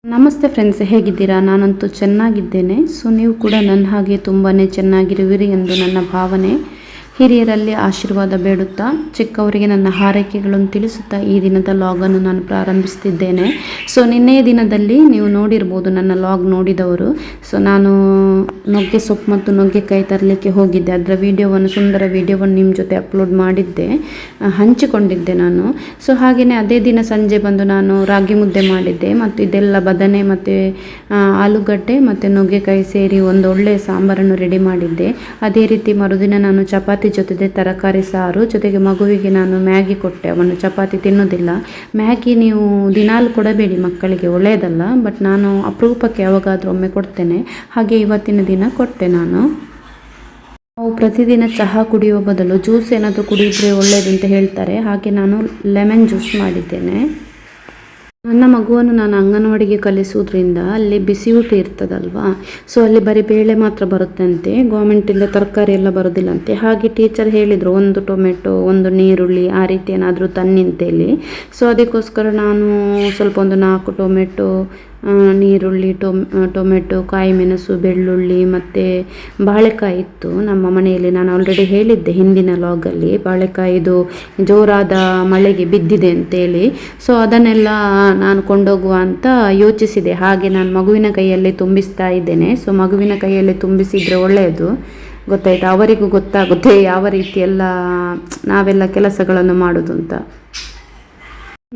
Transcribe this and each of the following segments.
ನಮಸ್ತೆ ಫ್ರೆಂಡ್ಸ್, ಹೇಗಿದ್ದೀರಾ? ನಾನಂತೂ ಚೆನ್ನಾಗಿದ್ದೇನೆ. ಸೊ ನೀವು ಕೂಡ ನನ್ನ ಹಾಗೆ ತುಂಬಾ ಚೆನ್ನಾಗಿರುವಿರಿ ಎಂದು ನನ್ನ ಭಾವನೆ. ಹಿರಿಯರಲ್ಲಿ ಆಶೀರ್ವಾದ ಬೇಡುತ್ತಾ, ಚಿಕ್ಕವರಿಗೆ ನನ್ನ ಹಾರೈಕೆಗಳನ್ನು ತಿಳಿಸುತ್ತಾ ಈ ದಿನದ ಲಾಗನ್ನು ನಾನು ಪ್ರಾರಂಭಿಸ್ತಿದ್ದೇನೆ. ಸೊ ನಿನ್ನೆಯ ದಿನದಲ್ಲಿ ನೀವು ನೋಡಿರ್ಬೋದು, ನನ್ನ ಲಾಗ್ ನೋಡಿದವರು. ಸೊ ನಾನು ನುಗ್ಗೆ ಸೊಪ್ಪು ಮತ್ತು ನುಗ್ಗೆಕಾಯಿ ತರಲಿಕ್ಕೆ ಹೋಗಿದ್ದೆ. ಅದರ ಸುಂದರ ವಿಡಿಯೋವನ್ನು ನಿಮ್ಮ ಜೊತೆ ಅಪ್ಲೋಡ್ ಮಾಡಿದ್ದೆ, ಹಂಚಿಕೊಂಡಿದ್ದೆ ನಾನು. ಸೊ ಹಾಗೆಯೇ ಅದೇ ದಿನ ಸಂಜೆ ಬಂದು ನಾನು ರಾಗಿ ಮುದ್ದೆ ಮಾಡಿದ್ದೆ ಮತ್ತು ಇದೆಲ್ಲ ಬದನೆ ಮತ್ತು ಆಲೂಗಡ್ಡೆ ಮತ್ತು ನುಗ್ಗೆಕಾಯಿ ಸೇರಿ ಒಂದು ಒಳ್ಳೆಯ ಸಾಂಬಾರನ್ನು ರೆಡಿ ಮಾಡಿದ್ದೆ. ಅದೇ ರೀತಿ ಮರುದಿನ ನಾನು ಚಪಾತಿ ಜೊತೆ ತರಕಾರಿ ಸಾರು ಜೊತೆಗೆ ಮಗುವಿಗೆ ನಾನು ಮ್ಯಾಗಿ ಕೊಟ್ಟೆ. ಅವನು ಚಪಾತಿ ತಿನ್ನೋದಿಲ್ಲ. ಮ್ಯಾಗಿ ನೀವು ದಿನಾಲು ಕೊಡಬೇಡಿ, ಮಕ್ಕಳಿಗೆ ಒಳ್ಳೆಯದಲ್ಲ. ಬಟ್ ನಾನು ಅಪರೂಪಕ್ಕೆ ಯಾವಾಗಾದರೂ ಒಮ್ಮೆ ಕೊಡ್ತೇನೆ. ಹಾಗೆ ಇವತ್ತಿನ ದಿನ ಕೊಟ್ಟೆ ನಾನು. ನಾವು ಪ್ರತಿದಿನ ಚಹಾ ಕುಡಿಯುವ ಬದಲು ಜ್ಯೂಸ್ ಏನಾದರೂ ಕುಡಿದ್ರೆ ಒಳ್ಳೆಯದು ಅಂತ ಹೇಳ್ತಾರೆ. ಹಾಗೆ ನಾನು ಲೆಮನ್ ಜ್ಯೂಸ್ ಮಾಡಿದ್ದೇನೆ. ನನ್ನ ಮಗುವನ್ನು ನಾನು ಅಂಗನವಾಡಿಗೆ ಕಲಿಸುವುದರಿಂದ ಅಲ್ಲಿ ಬಿಸಿ ಊಟ ಇರ್ತದಲ್ವಾ. ಸೊ ಅಲ್ಲಿ ಬರೀ ಬೇಳೆ ಮಾತ್ರ ಬರುತ್ತಂತೆ, ಗೌರ್ಮೆಂಟಿಂದ ತರಕಾರಿ ಎಲ್ಲ ಬರೋದಿಲ್ಲಂತೆ. ಹಾಗೆ ಟೀಚರ್ ಹೇಳಿದರು, ಒಂದು ಟೊಮೆಟೊ, ಒಂದು ನೀರುಳ್ಳಿ ಆ ರೀತಿ ಏನಾದರೂ ತನ್ನಿ ಅಂತೇಳಿ. ಸೊ ಅದಕ್ಕೋಸ್ಕರ ನಾನು ಸ್ವಲ್ಪ ಒಂದು 4 ಟೊಮೆಟೊ, ನೀರುಳ್ಳಿ, ಟೊಮೆಟೊ, ಕಾಯಿ ಮೆಣಸು, ಬೆಳ್ಳುಳ್ಳಿ ಮತ್ತು ಬಾಳೆಕಾಯಿ ಇತ್ತು ನಮ್ಮ ಮನೆಯಲ್ಲಿ. ನಾನು ಆಲ್ರೆಡಿ ಹೇಳಿದ್ದೆ ಹಿಂದಿನ ಲಾಗಲ್ಲಿ, ಬಾಳೆಕಾಯಿದು ಜೋರಾದ ಮಳೆಗೆ ಬಿದ್ದಿದೆ ಅಂತೇಳಿ. ಸೊ ಅದನ್ನೆಲ್ಲ ನಾನು ಕೊಂಡೋಗುವ ಅಂತ ಯೋಚಿಸಿದೆ. ಹಾಗೆ ನಾನು ಮಗುವಿನ ಕೈಯಲ್ಲಿ ತುಂಬಿಸ್ತಾ ಇದ್ದೇನೆ. ಸೊ ಮಗುವಿನ ಕೈಯಲ್ಲಿ ತುಂಬಿಸಿದರೆ ಒಳ್ಳೆಯದು, ಗೊತ್ತಾಯ್ತು. ಅವರಿಗೂ ಗೊತ್ತಾಗುತ್ತೆ ಯಾವ ರೀತಿ ಎಲ್ಲ ನಾವೆಲ್ಲ ಕೆಲಸಗಳನ್ನು ಮಾಡೋದು ಅಂತ.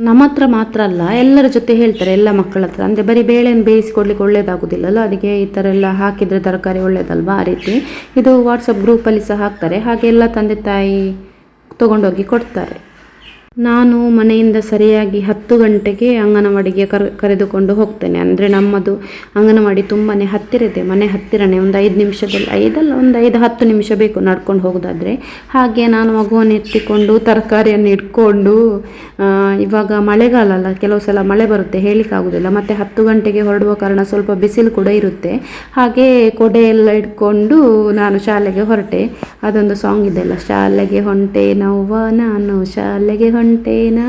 ನಮ್ಮ ಹತ್ರ ಮಾತ್ರ ಅಲ್ಲ, ಎಲ್ಲರ ಜೊತೆ ಹೇಳ್ತಾರೆ, ಎಲ್ಲ ಮಕ್ಕಳ ಹತ್ರ. ಅಂದರೆ ಬರೀ ಬೇಳೆಯನ್ನು ಬೇಯಿಸಿಕೊಡ್ಲಿಕ್ಕೆ ಒಳ್ಳೇದಾಗೋದಿಲ್ಲಲ್ಲ, ಅದಕ್ಕೆ ಈ ಥರ ಎಲ್ಲ ಹಾಕಿದರೆ ತರಕಾರಿ ಒಳ್ಳೇದಲ್ವಾ, ಆ ರೀತಿ. ಇದು ವಾಟ್ಸಪ್ ಗ್ರೂಪಲ್ಲಿ ಸಹ ಹಾಕ್ತಾರೆ. ಹಾಗೆ ಎಲ್ಲ ತಂದೆ ತಾಯಿ ತೊಗೊಂಡೋಗಿ ಕೊಡ್ತಾರೆ. ನಾನು ಮನೆಯಿಂದ ಸರಿಯಾಗಿ 10 ಗಂಟೆಗೆ ಅಂಗನವಾಡಿಗೆ ಕರೆದುಕೊಂಡು ಹೋಗ್ತೇನೆ. ಅಂದರೆ ನಮ್ಮದು ಅಂಗನವಾಡಿ ತುಂಬಾ ಹತ್ತಿರ ಇದೆ, ಮನೆ ಹತ್ತಿರನೇ. ಒಂದು 5 ನಿಮಿಷದಲ್ಲಿ, 5-10 ನಿಮಿಷ ಬೇಕು ನಡ್ಕೊಂಡು ಹೋಗೋದಾದರೆ. ಹಾಗೆ ನಾನು ಮಗುವನ್ನು ಎತ್ತಿಕೊಂಡು ತರಕಾರಿಯನ್ನು ಇಟ್ಕೊಂಡು, ಇವಾಗ ಮಳೆಗಾಲ ಅಲ್ಲ, ಕೆಲವು ಸಲ ಮಳೆ ಬರುತ್ತೆ, ಹೇಳಲಿಕ್ಕಾಗೋದಿಲ್ಲ. ಮತ್ತು 10 ಗಂಟೆಗೆ ಹೊರಡುವ ಕಾರಣ ಸ್ವಲ್ಪ ಬಿಸಿಲು ಕೂಡ ಇರುತ್ತೆ. ಹಾಗೆ ಕೊಡೆ ಎಲ್ಲ ಇಟ್ಕೊಂಡು ನಾನು ಶಾಲೆಗೆ ಹೊರಟೆ. ಅದೊಂದು ಸಾಂಗ್ ಇದೆಲ್ಲ, ಶಾಲೆಗೆ ಹೊಂಟೆ ನೋವ್ವ ನಾನು ಶಾಲೆಗೆ ಹೊಂಟೇನಾ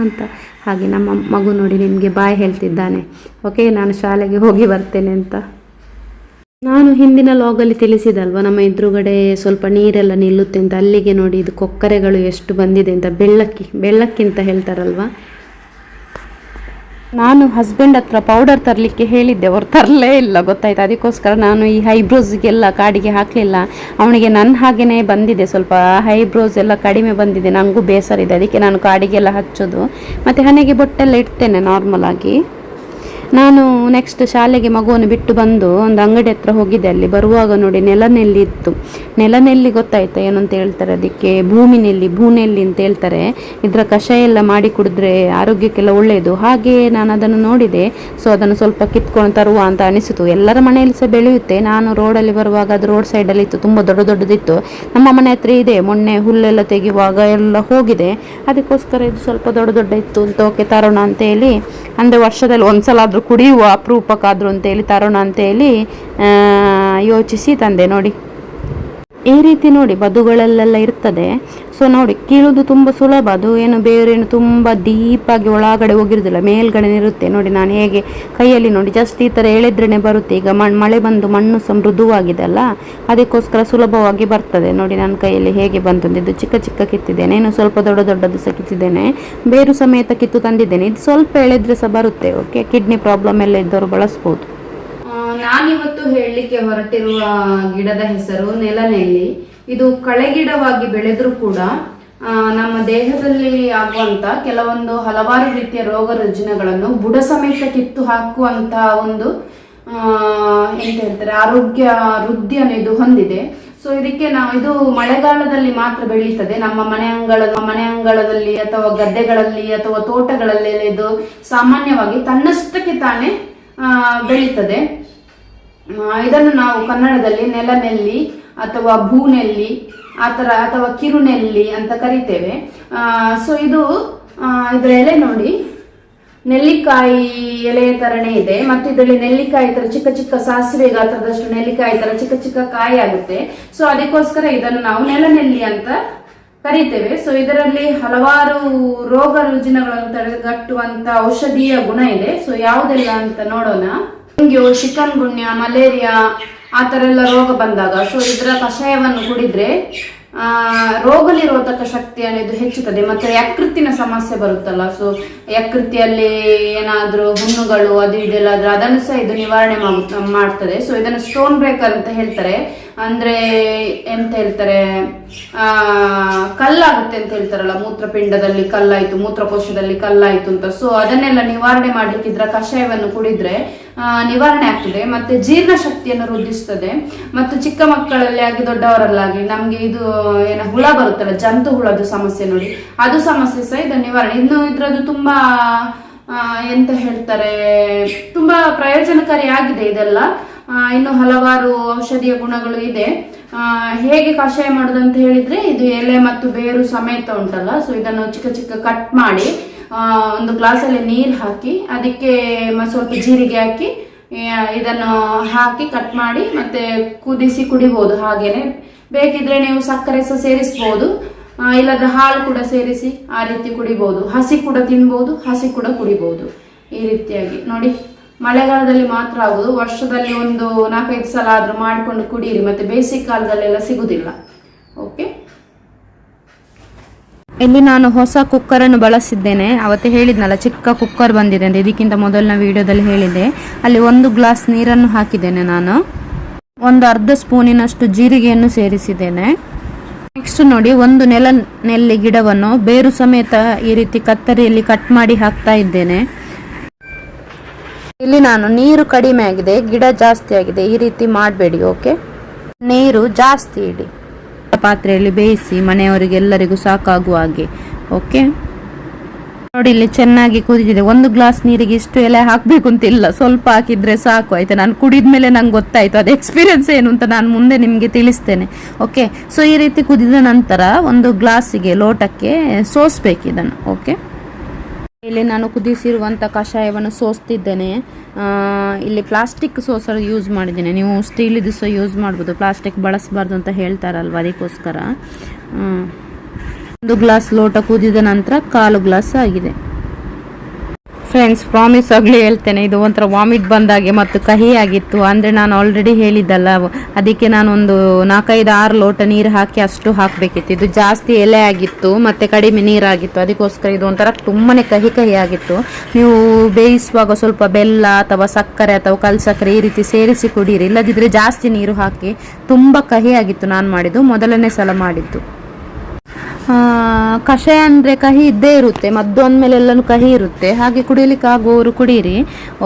ಅಂತ. ಹಾಗೆ ನಮ್ಮ ಮಗು ನೋಡಿ ನಿಮಗೆ ಬಾಯ್ ಹೇಳ್ತಿದ್ದಾನೆ, ಓಕೆ ನಾನು ಶಾಲೆಗೆ ಹೋಗಿ ಬರ್ತೇನೆ ಅಂತ. ನಾನು ಹಿಂದಿನ ಲಾಗಲ್ಲಿ ತಿಳಿಸಿದಲ್ವ, ನಮ್ಮ ಎದುರುಗಡೆ ಸ್ವಲ್ಪ ನೀರೆಲ್ಲ ನಿಲ್ಲುತ್ತೆ ಅಂತ. ಅಲ್ಲಿಗೆ ನೋಡಿ ಇದು ಕೊಕ್ಕರೆಗಳು ಎಷ್ಟು ಬಂದಿದೆ ಅಂತ. ಬೆಳ್ಳಕ್ಕಿ ಅಂತ ಹೇಳ್ತಾರಲ್ವ. ನಾನು ಹಸ್ಬೆಂಡ್ ಹತ್ರ ಪೌಡರ್ ತರಲಿಕ್ಕೆ ಹೇಳಿದ್ದೆ, ಅವ್ರು ತರಲೇ ಇಲ್ಲ, ಗೊತ್ತಾಯ್ತು. ಅದಕ್ಕೋಸ್ಕರ ನಾನು ಈ ಐಬ್ರೋಸ್ಗೆಲ್ಲ ಕಾಡಿಗೆ ಹಾಕಲಿಲ್ಲ. ಅವನಿಗೆ ನನ್ನ ಹಾಗೆಯೇ ಬಂದಿದೆ, ಸ್ವಲ್ಪ ಐಬ್ರೋಸ್ ಎಲ್ಲ ಕಡಿಮೆ ಬಂದಿದೆ. ನನಗೂ ಬೇಸರ ಇದೆ, ಅದಕ್ಕೆ ನಾನು ಕಾಡಿಗೆಲ್ಲ ಹಚ್ಚೋದು. ಮತ್ತು ಹಣೆಗೆ ಬೊಟ್ಟೆಲ್ಲ ಇಡ್ತೇನೆ ನಾರ್ಮಲ್ ಆಗಿ. ನಾನು ನೆಕ್ಸ್ಟ್ ಶಾಲೆಗೆ ಮಗುವನ್ನು ಬಿಟ್ಟು ಬಂದು ಒಂದು ಅಂಗಡಿ ಹತ್ರ ಹೋಗಿದ್ದೆ. ಅಲ್ಲಿ ಬರುವಾಗ ನೋಡಿ ನೆಲನೆಲ್ಲಿ ಇತ್ತು. ನೆಲನೆಲ್ಲಿ ಗೊತ್ತಾಯ್ತಾ ಏನು ಅಂತ ಹೇಳ್ತಾರೆ ಅದಕ್ಕೆ? ಭೂನೆಲ್ಲಿ ಅಂತ ಹೇಳ್ತಾರೆ. ಇದರ ಕಷಾಯ ಎಲ್ಲ ಮಾಡಿ ಕುಡಿದ್ರೆ ಆರೋಗ್ಯಕ್ಕೆಲ್ಲ ಒಳ್ಳೆಯದು. ಹಾಗೆ ನಾನು ಅದನ್ನು ನೋಡಿದೆ. ಸೊ ಅದನ್ನು ಸ್ವಲ್ಪ ಕಿತ್ಕೊಂಡು ತರುವ ಅಂತ ಅನಿಸಿತು. ಎಲ್ಲರ ಮನೆಯಲ್ಲಿ ಸಹ ಬೆಳೆಯುತ್ತೆ. ನಾನು ರೋಡಲ್ಲಿ ಬರುವಾಗ ಅದು ರೋಡ್ ಸೈಡಲ್ಲಿ ಇತ್ತು, ತುಂಬ ದೊಡ್ಡದಿತ್ತು. ನಮ್ಮ ಮನೆ ಹತ್ರ ಇದೆ, ಮೊನ್ನೆ ಹುಲ್ಲೆಲ್ಲ ತೆಗೆಯುವಾಗ ಎಲ್ಲ ಹೋಗಿದೆ. ಅದಕ್ಕೋಸ್ಕರ ಇದು ಸ್ವಲ್ಪ ದೊಡ್ಡ ಇತ್ತು ಅಂತ, ಓಕೆ ತರೋಣ ಅಂತೇಳಿ. ಅಂದರೆ ವರ್ಷದಲ್ಲಿ ಒಂದ್ಸಲ ಆದರೂ ಕುಡಿಯುವ ಅಪರೂಪಕ್ಕಾದ್ರು ಅಂತೇಳಿ ತರೋಣ ಅಂತೇಳಿ ಯೋಚಿಸಿ ತಂದೆ. ನೋಡಿ ಈ ರೀತಿ ನೋಡಿ ಬದುಗಳಲ್ಲೆಲ್ಲ ಇರ್ತದೆ. ಸೊ ನೋಡಿ ಕೀಳೋದು ತುಂಬ ಸುಲಭ. ಅದು ಏನು ಬೇರೇನು ತುಂಬ ಡೀಪಾಗಿ ಒಳಗಡೆ ಹೋಗಿರೋದಿಲ್ಲ, ಮೇಲ್ಗಡೆ ಇರುತ್ತೆ. ನೋಡಿ ನಾನು ಹೇಗೆ ಕೈಯಲ್ಲಿ ನೋಡಿ ಜಸ್ಟ್ ಈ ಥರ ಎಳೆದ್ರೇ ಬರುತ್ತೆ. ಈಗ ಮಳೆ ಬಂದು ಮಣ್ಣು ಸಹ ಮೃದುವಾಗಿದೆ ಅಲ್ಲ, ಅದಕ್ಕೋಸ್ಕರ ಸುಲಭವಾಗಿ ಬರ್ತದೆ. ನೋಡಿ ನನ್ನ ಕೈಯಲ್ಲಿ ಹೇಗೆ ಬಂತು. ಇದು ಚಿಕ್ಕ ಕಿತ್ತಿದ್ದೇನೆ, ಇನ್ನು ಸ್ವಲ್ಪ ದೊಡ್ಡದು ಸಹ ಕಿತ್ತಿದ್ದೇನೆ. ಬೇರು ಸಮೇತ ಕಿತ್ತು ತಂದಿದ್ದೇನೆ. ಇದು ಸ್ವಲ್ಪ ಎಳೆದ್ರೆ ಸಹ ಬರುತ್ತೆ, ಓಕೆ. ಕಿಡ್ನಿ ಪ್ರಾಬ್ಲಮ್ ಎಲ್ಲ ಇದ್ದವರು ಬಳಸ್ಬೋದು. ನಾನಿವತ್ತು ಹೇಳಲಿಕ್ಕೆ ಹೊರಟಿರುವ ಗಿಡದ ಹೆಸರು ನೆಲನೆಲ್ಲಿ. ಇದು ಕಳೆಗಿಡವಾಗಿ ಬೆಳೆದರೂ ಕೂಡ ನಮ್ಮ ದೇಹದಲ್ಲಿ ಆಗುವಂತ ಕೆಲವೊಂದು ಹಲವಾರು ರೀತಿಯ ರೋಗ ರುಜಿನಗಳನ್ನು ಬುಡ ಸಮೇತ ಕಿತ್ತು ಹಾಕುವಂತ ಒಂದು ಎಂತ ಹೇಳ್ತಾರೆ, ಆರೋಗ್ಯ ವೃದ್ಧಿಯನ್ನು ಇದು ಹೊಂದಿದೆ. ಸೊ ಇದಕ್ಕೆ ಇದು ಮಳೆಗಾಲದಲ್ಲಿ ಮಾತ್ರ ಬೆಳೀತದೆ. ನಮ್ಮ ಮನೆ ಅಂಗಳದಲ್ಲಿ ಅಥವಾ ಗದ್ದೆಗಳಲ್ಲಿ ಅಥವಾ ತೋಟಗಳಲ್ಲಿ ಇದು ಸಾಮಾನ್ಯವಾಗಿ ತನ್ನಷ್ಟಕ್ಕೆ ತಾನೇ ಬೆಳೀತದೆ. ಇದನ್ನು ನಾವು ಕನ್ನಡದಲ್ಲಿ ನೆಲನೆಲ್ಲಿ ಅಥವಾ ಭೂನೆಲ್ಲಿ ಅಥವಾ ಕಿರುನೆಲ್ಲಿ ಅಂತ ಕರಿತೇವೆ. ಸೊ ಇದರ ಎಲೆ ನೋಡಿ ನೆಲ್ಲಿಕಾಯಿ ಎಲೆಯ ತರನೇ ಇದೆ. ಮತ್ತು ಇದರಲ್ಲಿ ನೆಲ್ಲಿಕಾಯಿ ತರ ಚಿಕ್ಕ ಸಾಸಿವೆ ಗಾತ್ರದಷ್ಟು ನೆಲ್ಲಿಕಾಯಿ ತರ ಚಿಕ್ಕ ಕಾಯಿ ಆಗುತ್ತೆ. ಸೊ ಅದಕ್ಕೋಸ್ಕರ ಇದನ್ನು ನಾವು ನೆಲನೆಲ್ಲಿ ಅಂತ ಕರೀತೇವೆ. ಸೊ ಇದರಲ್ಲಿ ಹಲವಾರು ರೋಗ ರುಜಿನಗಳನ್ನು ತಡೆಗಟ್ಟುವಂತ ಔಷಧೀಯ ಗುಣ ಇದೆ. ಸೊ ಯಾವುದೆಲ್ಲ ಅಂತ ನೋಡೋಣ. ಡೆಂಗ್ಯೂ, ಚಿಕನ್ ಗುನ್ಯಾ, ಮಲೇರಿಯಾ ಆ ತರ ಎಲ್ಲ ರೋಗ ಬಂದಾಗ ಸೊ ಇದರ ಕಷಾಯವನ್ನು ಕುಡಿದ್ರೆ ರೋಗ ನಿರೋಧಕ ಶಕ್ತಿ ಅನ್ನೋದು ಹೆಚ್ಚುತ್ತದೆ. ಮತ್ತೆ ಯಕೃತ್ತಿನ ಸಮಸ್ಯೆ ಬರುತ್ತಲ್ಲ, ಸೊ ಯಕೃತಿಯಲ್ಲಿ ಏನಾದ್ರೂ ಹುಣ್ಣುಗಳು ಅದು ಇದೆಲ್ಲ ಆದ್ರೆ ಅದನ್ನು ಸಹ ಇದು ನಿವಾರಣೆ ಮಾಡ್ತದೆ. ಸೊ ಇದನ್ನು ಸ್ಟೋನ್ ಬ್ರೇಕರ್ ಅಂತ ಹೇಳ್ತಾರೆ. ಅಂದ್ರೆ ಎಂತ ಹೇಳ್ತಾರೆ, ಕಲ್ಲಾಗುತ್ತೆ ಅಂತ ಹೇಳ್ತಾರಲ್ಲ, ಮೂತ್ರಪಿಂಡದಲ್ಲಿ ಕಲ್ಲಾಯ್ತು, ಮೂತ್ರಕೋಶದಲ್ಲಿ ಕಲ್ಲಾಯ್ತು ಅಂತ. ಸೊ ಅದನ್ನೆಲ್ಲ ನಿವಾರಣೆ ಮಾಡ್ಲಿಕ್ಕೆ ಇದ್ರ ಕಷಾಯವನ್ನು ಕುಡಿದ್ರೆ ನಿವಾರಣೆ ಆಗ್ತದೆ. ಮತ್ತೆ ಜೀರ್ಣ ಶಕ್ತಿಯನ್ನು ವೃದ್ಧಿಸ್ತದೆ. ಮತ್ತು ಚಿಕ್ಕ ಮಕ್ಕಳಲ್ಲಿ ಆಗಿ ದೊಡ್ಡವರಲ್ಲಾಗಿ ನಮ್ಗೆ ಇದು ಹುಳ ಬರುತ್ತಲ್ಲ, ಜಂತು ಹುಳದ ಸಮಸ್ಯೆ ನೋಡಿ, ಅದು ಸಮಸ್ಯೆ ಸಹ ಇದು ನಿವಾರಣೆ. ಇನ್ನು ಇದ್ರದ್ದು ತುಂಬಾ ಎಂತ ಹೇಳ್ತಾರೆ, ತುಂಬಾ ಪ್ರಯೋಜನಕಾರಿ ಆಗಿದೆ ಇದೆಲ್ಲ. ಇನ್ನು ಹಲವಾರು ಔಷಧೀಯ ಗುಣಗಳು ಇದೆ. ಹೇಗೆ ಕಷಾಯ ಮಾಡೋದು ಅಂತ ಹೇಳಿದ್ರೆ, ಇದು ಎಲೆ ಮತ್ತು ಬೇರು ಸಮೇತ ಉಂಟಲ್ಲ, ಸೊ ಇದನ್ನು ಚಿಕ್ಕ ಚಿಕ್ಕ ಕಟ್ ಮಾಡಿ ಒಂದು ಗ್ಲಾಸಲ್ಲಿ ನೀರು ಹಾಕಿ ಅದಕ್ಕೆ ಸ್ವಲ್ಪ ಜೀರಿಗೆ ಹಾಕಿ ಇದನ್ನು ಹಾಕಿ ಕಟ್ ಮಾಡಿ ಮತ್ತೆ ಕುದಿಸಿ ಕುಡಿಬಹುದು. ಹಾಗೇನೆ ಬೇಕಿದ್ರೆ ನೀವು ಸಕ್ಕರೆ ಸಹ ಸೇರಿಸಬಹುದು, ಇಲ್ಲದ್ರೆ ಹಾಲು ಕೂಡ ಸೇರಿಸಿ ಆ ರೀತಿ ಕುಡಿಬಹುದು. ಹಸಿ ಕೂಡ ತಿನ್ಬಹುದು, ಹಸಿ ಕೂಡ ಕುಡಿಬಹುದು. ಈ ರೀತಿಯಾಗಿ ನೋಡಿ, ಮಳೆಗಾಲದಲ್ಲಿ ಮಾತ್ರ ಆಗುದು, ವರ್ಷದಲ್ಲಿ ಒಂದು 4-5 ಸಲ ಆದ್ರೂ ಮಾಡಿಕೊಂಡು ಕುಡಿಯಿರಿ. ಮತ್ತೆ ಬೇಸಿಗೆ ಕಾಲದಲ್ಲೆಲ್ಲ ಸಿಗುದಿಲ್ಲ. ಓಕೆ, ಇಲ್ಲಿ ನಾನು ಹೊಸ ಕುಕ್ಕರನ್ನು ಬಳಸಿದ್ದೇನೆ. ಅವತ್ತೇ ಹೇಳಿದ್ನಲ್ಲ ಚಿಕ್ಕ ಕುಕ್ಕರ್ ಬಂದಿದೆ ಅಂತ, ಇದಕ್ಕಿಂತ ಮೊದಲಿನ ವಿಡಿಯೋದಲ್ಲಿ ಹೇಳಿದೆ. ಅಲ್ಲಿ 1 ಗ್ಲಾಸ್ ನೀರನ್ನು ಹಾಕಿದ್ದೇನೆ ನಾನು. ಒಂದು ಅರ್ಧ ಸ್ಪೂನಿನಷ್ಟು ಜೀರಿಗೆಯನ್ನು ಸೇರಿಸಿದ್ದೇನೆ. ನೆಕ್ಸ್ಟ್ ನೋಡಿ, ಒಂದು ನೆಲ್ಲಿ ಗಿಡವನ್ನು ಬೇರು ಸಮೇತ ಈ ರೀತಿ ಕತ್ತರಿಯಲ್ಲಿ ಕಟ್ ಮಾಡಿ ಹಾಕ್ತಾ ಇದ್ದೇನೆ. ಇಲ್ಲಿ ನಾನು ನೀರು ಕಡಿಮೆ ಆಗಿದೆ, ಗಿಡ ಜಾಸ್ತಿ ಆಗಿದೆ, ಈ ರೀತಿ ಮಾಡಬೇಡಿ. ಓಕೆ, ನೀರು ಜಾಸ್ತಿ ಇಡಿ, ಪಾತ್ರೆಯಲ್ಲಿ ಬೇಯಿಸಿ ಮನೆಯವರಿಗೆ ಎಲ್ಲರಿಗೂ ಸಾಕಾಗುವ ಹಾಗೆ. ಓಕೆ ನೋಡಿ, ಇಲ್ಲಿ ಚೆನ್ನಾಗಿ ಕುದಿದಿದೆ. 1 ಗ್ಲಾಸ್ ನೀರಿಗೆ ಇಷ್ಟು ಎಲೆ ಹಾಕ್ಬೇಕು ಅಂತ ಇಲ್ಲ, ಸ್ವಲ್ಪ ಹಾಕಿದ್ರೆ ಸಾಕು. ಆಯ್ತಾ, ನಾನು ಕುಡಿದ್ಮೇಲೆ ನಂಗೆ ಗೊತ್ತಾಯ್ತು ಅದು ಎಕ್ಸ್ಪೀರಿಯನ್ಸ್ ಏನು ಅಂತ ನಾನು ಮುಂದೆ ನಿಮಗೆ ತಿಳಿಸ್ತೇನೆ. ಓಕೆ, ಸೊ ಈ ರೀತಿ ಕುದಿದ ನಂತರ 1 ಗ್ಲಾಸಿಗೆ ಲೋಟಕ್ಕೆ ಸೋಸ್ಬೇಕು ಇದನ್ನು. ಓಕೆ, ಇಲ್ಲಿ ನಾನು ಕುದಿಸಿರುವಂಥ ಕಷಾಯವನ್ನು ಸೋಸ್ತಿದ್ದೇನೆ. ಇಲ್ಲಿ ಪ್ಲಾಸ್ಟಿಕ್ ಸೋಸರ್ ಯೂಸ್ ಮಾಡಿದ್ದೇನೆ, ನೀವು ಸ್ಟೀಲಿದು ಸಹ ಯೂಸ್ ಮಾಡ್ಬೋದು, ಪ್ಲಾಸ್ಟಿಕ್ ಬಳಸಬಾರ್ದು ಅಂತ ಹೇಳ್ತಾರಲ್ವ, ಅದಕ್ಕೋಸ್ಕರ. 1 ಗ್ಲಾಸ್ ಲೋಟ ಕುದಿದ ನಂತರ 1/4 ಗ್ಲಾಸ್ ಆಗಿದೆ. ಫ್ರೆಂಡ್ಸ್, ಪ್ರಾಮಿಸ್ ಆಗಲಿ ಹೇಳ್ತೇನೆ, ಇದು ಒಂಥರ ವಾಮಿಟ್ ಬಂದಾಗೆ ಮತ್ತು ಕಹಿ ಆಗಿತ್ತು. ಅಂದರೆ ನಾನು ಆಲ್ರೆಡಿ ಹೇಳಿದ್ದಲ್ಲ, ಅದಕ್ಕೆ ನಾನು ಒಂದು 4-5-6 ಲೋಟ ನೀರು ಹಾಕಿ ಅಷ್ಟು ಹಾಕಬೇಕಿತ್ತು. ಇದು ಜಾಸ್ತಿ ಎಲೆ ಆಗಿತ್ತು ಮತ್ತು ಕಡಿಮೆ ನೀರಾಗಿತ್ತು, ಅದಕ್ಕೋಸ್ಕರ ಇದು ಒಂಥರ ತುಂಬಾ ಕಹಿ ಆಗಿತ್ತು. ನೀವು ಬೇಯಿಸುವಾಗ ಸ್ವಲ್ಪ ಬೆಲ್ಲ ಅಥವಾ ಸಕ್ಕರೆ ಅಥವಾ ಕಲ್ಸಕ್ಕರೆ ಈ ರೀತಿ ಸೇರಿಸಿ ಕುಡೀರಿ, ಇಲ್ಲದಿದ್ದರೆ ಜಾಸ್ತಿ ನೀರು ಹಾಕಿ. ತುಂಬ ಕಹಿ ಆಗಿತ್ತು ನಾನು ಮಾಡಿದ್ದು, ಮೊದಲನೇ ಸಲ ಮಾಡಿದ್ದು. ಕಷಾಯ ಅಂದರೆ ಕಹಿ ಇದ್ದೇ ಇರುತ್ತೆ, ಮದ್ದು ಅಂದಮೇಲೆ ಎಲ್ಲನೂ ಕಹಿ ಇರುತ್ತೆ, ಹಾಗೆ ಕುಡಿಯಲಿಕ್ಕೆ ಆಗುವವರು ಕುಡೀರಿ.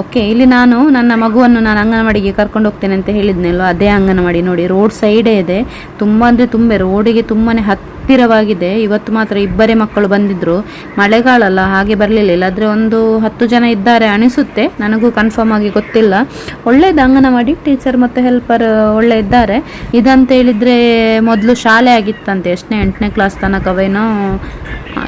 ಓಕೆ, ಇಲ್ಲಿ ನಾನು ನನ್ನ ಮಗುವನ್ನು ನಾನು ಅಂಗನವಾಡಿಗೆ ಕರ್ಕೊಂಡು ಹೋಗ್ತೇನೆ ಅಂತ ಹೇಳಿದ್ನಲ್ವ, ಅದೇ ಅಂಗನವಾಡಿ ನೋಡಿ, ರೋಡ್ ಸೈಡೇ ಇದೆ. ತುಂಬ ಅಂದರೆ ತುಂಬ ರೋಡಿಗೆ ತುಂಬಾ ಹತ್ತಿರವಾಗಿದೆ. ಇವತ್ತು ಮಾತ್ರ 2 ಮಕ್ಕಳು ಬಂದಿದ್ರು, ಮಳೆಗಾಲಲ್ಲ ಹಾಗೆ ಬರಲಿಲ್ಲ, ಇಲ್ಲಾದರೆ ಒಂದು 10 ಜನ ಇದ್ದಾರೆ ಅನಿಸುತ್ತೆ, ನನಗೂ ಕನ್ಫರ್ಮ್ ಆಗಿ ಗೊತ್ತಿಲ್ಲ. ಒಳ್ಳೆಯದು ಅಂಗನವಾಡಿ, ಟೀಚರ್ ಮತ್ತು ಹೆಲ್ಪರ್ ಒಳ್ಳೆ ಇದ್ದಾರೆ. ಇದಂತ ಹೇಳಿದರೆ ಮೊದಲು ಶಾಲೆ ಆಗಿತ್ತಂತೆ, ಎಷ್ಟನೇ 8ನೇ ಕ್ಲಾಸ್ ತನಕವೇನೋ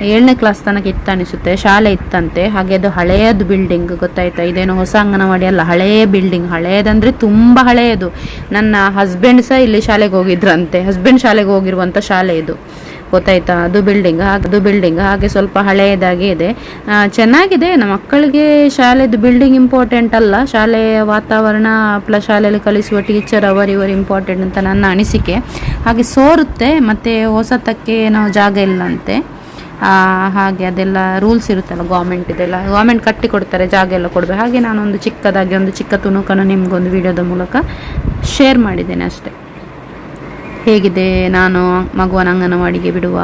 7ನೇ ಕ್ಲಾಸ್ ತನಕ ಇತ್ತು ಅನಿಸುತ್ತೆ, ಶಾಲೆ ಇತ್ತಂತೆ. ಹಾಗೆ ಅದು ಹಳೆಯದು ಬಿಲ್ಡಿಂಗ್, ಗೊತ್ತಾಯ್ತಾ, ಇದೇನು ಹೊಸ ಅಂಗನವಾಡಿ ಅಲ್ಲ, ಹಳೆಯ ಬಿಲ್ಡಿಂಗ್. ಹಳೆಯದಂದರೆ ತುಂಬ ಹಳೆಯದು. ನನ್ನ ಹಸ್ಬೆಂಡ್ ಸಹ ಇಲ್ಲಿ ಶಾಲೆಗೆ ಹೋಗಿದ್ರಂತೆ, ಹಸ್ಬೆಂಡ್ ಶಾಲೆಗೆ ಹೋಗಿರುವಂಥ ಶಾಲೆ ಇದು, ಗೊತ್ತಾಯ್ತಾ. ಅದು ಬಿಲ್ಡಿಂಗ್ ಹಾಗೆ ಸ್ವಲ್ಪ ಹಳೆಯದಾಗಿ ಇದೆ, ಚೆನ್ನಾಗಿದೆ. ನಮ್ಮ ಮಕ್ಕಳಿಗೆ ಶಾಲೆದು ಬಿಲ್ಡಿಂಗ್ ಇಂಪಾರ್ಟೆಂಟ್ ಅಲ್ಲ, ಶಾಲೆಯ ವಾತಾವರಣ ಪ್ಲಸ್ ಶಾಲೆಯಲ್ಲಿ ಕಲಿಸುವ ಟೀಚರ್ ಇವರು ಇಂಪಾರ್ಟೆಂಟ್ ಅಂತ ನನ್ನ ಅನಿಸಿಕೆ. ಹಾಗೆ ಸೋರುತ್ತೆ, ಮತ್ತು ಹೊಸತಕ್ಕೆ ಏನೋ ಜಾಗ ಇಲ್ಲಂತೆ, ಹಾಗೆ ಅದೆಲ್ಲ ರೂಲ್ಸ್ ಇರುತ್ತಲ್ಲ ಗೌರ್ಮೆಂಟ್, ಇದೆಲ್ಲ ಗೌರ್ಮೆಂಟ್ ಕಟ್ಟಿ ಕೊಡ್ತಾರೆ, ಜಾಗ ಎಲ್ಲ ಕೊಡಬೇಕು. ಹಾಗೆ ನಾನೊಂದು ಚಿಕ್ಕದಾಗಿ ಒಂದು ಚಿಕ್ಕ ತುಣುಕನ್ನು ನಿಮಗೊಂದು ವಿಡಿಯೋದ ಮೂಲಕ ಶೇರ್ ಮಾಡಿದ್ದೇನೆ ಅಷ್ಟೇ. ಹೇಗಿದೆ ನಾನು ಮಗುವನ ಅಂಗನವಾಡಿಗೆ ಬಿಡುವ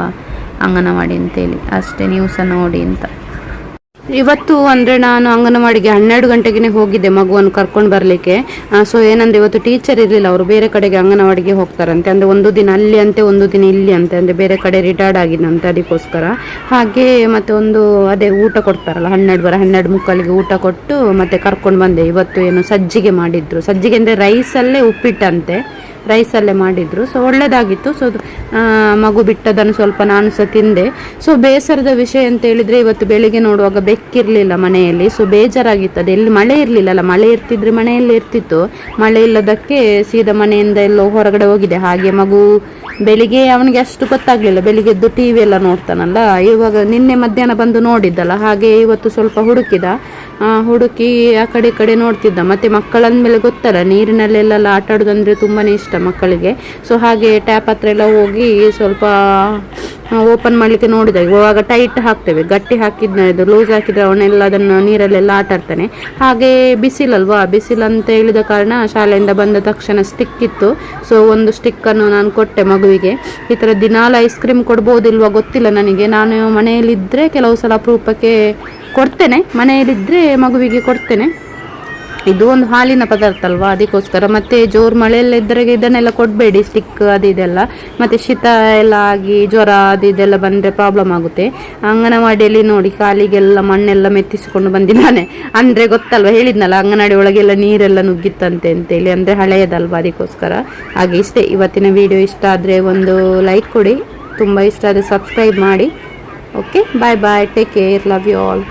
ಅಂಗನವಾಡಿ ಅಂತೇಳಿ ಅಷ್ಟೇ, ನೀವು ಸಹ ನೋಡಿ ಅಂತ. ಇವತ್ತು ಅಂದರೆ ನಾನು ಅಂಗನವಾಡಿಗೆ 12 ಗಂಟೆಗೆ ಹೋಗಿದ್ದೆ ಮಗುವನ್ನು ಕರ್ಕೊಂಡು ಬರಲಿಕ್ಕೆ. ಸೊ ಏನಂದರೆ ಇವತ್ತು ಟೀಚರ್ ಇರಲಿಲ್ಲ, ಅವರು ಬೇರೆ ಕಡೆಗೆ ಅಂಗನವಾಡಿಗೆ ಹೋಗ್ತಾರಂತೆ. ಅಂದರೆ ಒಂದು ದಿನ ಅಲ್ಲಿ ಅಂತೆ, ಒಂದು ದಿನ ಇಲ್ಲಿ ಅಂತೆ, ಅಂದರೆ ಬೇರೆ ಕಡೆ ರಿಟೈರ್ಡ್ ಆಗಿದ್ದಂತೆ, ಅದಕ್ಕೋಸ್ಕರ. ಹಾಗೆ ಮತ್ತೆ ಒಂದು ಅದೇ ಊಟ ಕೊಡ್ತಾರಲ್ಲ 12:30 ಊಟ ಕೊಟ್ಟು ಮತ್ತೆ ಕರ್ಕೊಂಡು ಬಂದೆ. ಇವತ್ತು ಏನು ಸಜ್ಜಿಗೆ ಮಾಡಿದ್ರು, ಸಜ್ಜಿಗೆ ಅಂದರೆ ರೈಸಲ್ಲೇ ಉಪ್ಪಿಟ್ಟಂತೆ, ರೈಸಲ್ಲೇ ಮಾಡಿದ್ರು. ಸೊ ಒಳ್ಳೆಯದಾಗಿತ್ತು. ಸೊ ಮಗು ಬಿಟ್ಟದನ್ನು ಸ್ವಲ್ಪ ನಾನು ಸಹ ತಿಂದೆ. ಸೊ ಬೇಸರದ ವಿಷಯ ಅಂತ ಹೇಳಿದರೆ, ಇವತ್ತು ಬೆಳಿಗ್ಗೆ ನೋಡುವಾಗ ಬೆಕ್ಕಿರಲಿಲ್ಲ ಮನೆಯಲ್ಲಿ. ಸೊ ಬೇಜಾರಾಗಿತ್ತು, ಅದು ಎಲ್ಲಿ ಮಳೆ ಇರಲಿಲ್ಲಲ್ಲ, ಮಳೆ ಇರ್ತಿದ್ರೆ ಮನೆಯಲ್ಲಿ ಇರ್ತಿತ್ತು, ಮಳೆ ಇಲ್ಲದಕ್ಕೆ ಸೀದಾ ಮನೆಯಿಂದ ಎಲ್ಲೋ ಹೊರಗಡೆ ಹೋಗಿದೆ. ಹಾಗೆ ಮಗು ಬೆಳಿಗ್ಗೆ ಅವನಿಗೆ ಅಷ್ಟು ಗೊತ್ತಾಗ್ಲಿಲ್ಲ, ಬೆಳಿಗ್ಗೆದ್ದು ಟಿ ವಿ ಎಲ್ಲ ನೋಡ್ತಾನಲ್ಲ. ಇವಾಗ ನಿನ್ನೆ ಮಧ್ಯಾಹ್ನ ಬಂದು ನೋಡಿದ್ದಲ್ಲ, ಹಾಗೆ ಇವತ್ತು ಸ್ವಲ್ಪ ಹುಡುಕಿ ಆ ಕಡೆ ಈ ಕಡೆ ನೋಡ್ತಿದ್ದ. ಮತ್ತು ಮಕ್ಕಳಂದ್ಮೇಲೆ ಗೊತ್ತಲ್ಲ, ನೀರಿನಲ್ಲೆಲ್ಲ ಆಟ ಆಡೋದಂದರೆ ತುಂಬಾ ಇಷ್ಟ ಮಕ್ಕಳಿಗೆ. ಸೊ ಹಾಗೆ ಟ್ಯಾಪ್ ಹತ್ರ ಎಲ್ಲ ಹೋಗಿ ಸ್ವಲ್ಪ ಓಪನ್ ಮಾಡಲಿಕ್ಕೆ ನೋಡಿದ. ಇವಾಗ ಟೈಟ್ ಹಾಕ್ತೇವೆ, ಗಟ್ಟಿ ಹಾಕಿದ್ನ ಇದು ಲೂಸ್ ಹಾಕಿದ್ರೆ ಅವನೆಲ್ಲ ಅದನ್ನು ನೀರಲ್ಲೆಲ್ಲ ಆಟ ಆಡ್ತಾನೆ. ಹಾಗೆ ಬಿಸಿಲಲ್ವಾ, ಬಿಸಿಲಂತ ಹೇಳಿದ ಕಾರಣ ಶಾಲೆಯಿಂದ ಬಂದ ತಕ್ಷಣ ಸ್ಟಿಕ್ ಇತ್ತು. ಸೊ ಒಂದು ಸ್ಟಿಕ್ಕನ್ನು ನಾನು ಕೊಟ್ಟೆ ಮಗುವಿಗೆ. ಈ ಥರ ದಿನಾಲು ಐಸ್ ಕ್ರೀಮ್ ಕೊಡ್ಬೋದಿಲ್ವಾ ಗೊತ್ತಿಲ್ಲ ನನಗೆ. ನಾನು ಮನೆಯಲ್ಲಿದ್ದರೆ ಕೆಲವು ಸಲ ಅಪರೂಪಕ್ಕೆ ಕೊಡ್ತೇನೆ, ಮನೆಯಲ್ಲಿದ್ದರೆ ಮಗುವಿಗೆ ಕೊಡ್ತೇನೆ. ಇದು ಒಂದು ಹಾಲಿನ ಪದಾರ್ಥ ಅಲ್ವಾ, ಅದಕ್ಕೋಸ್ಕರ. ಮತ್ತು ಜೋರು ಮಳೆಯೆಲ್ಲ ಇದ್ದರೆ ಇದನ್ನೆಲ್ಲ ಕೊಡಬೇಡಿ, ಸ್ಟಿಕ್ ಅದು ಇದೆಲ್ಲ. ಮತ್ತು ಶೀತ ಎಲ್ಲ ಆಗಿ ಜ್ವರ ಅದು ಇದೆಲ್ಲ ಬಂದರೆ ಪ್ರಾಬ್ಲಮ್ ಆಗುತ್ತೆ. ಅಂಗನವಾಡಿಯಲ್ಲಿ ನೋಡಿ ಕಾಲಿಗೆಲ್ಲ ಮಣ್ಣೆಲ್ಲ ಮೆತ್ತಿಸಿಕೊಂಡು ಬಂದಿದ್ದಾನೆ. ಅಂದರೆ ಗೊತ್ತಲ್ವ, ಹೇಳಿದ್ನಲ್ಲ ಅಂಗನವಾಡಿ ಒಳಗೆಲ್ಲ ನೀರೆಲ್ಲ ನುಗ್ಗಿತ್ತಂತೆ ಅಂತೇಳಿ, ಅಂದರೆ ಹಳೆಯದಲ್ವ, ಅದಕ್ಕೋಸ್ಕರ. ಹಾಗೆ ಇಷ್ಟೇ ಇವತ್ತಿನ ವಿಡಿಯೋ. ಇಷ್ಟ ಆದರೆ ಒಂದು ಲೈಕ್ ಕೊಡಿ, ತುಂಬ ಇಷ್ಟ ಆದರೆ ಸಬ್ಸ್ಕ್ರೈಬ್ ಮಾಡಿ. Okay, bye bye, take care, love you all.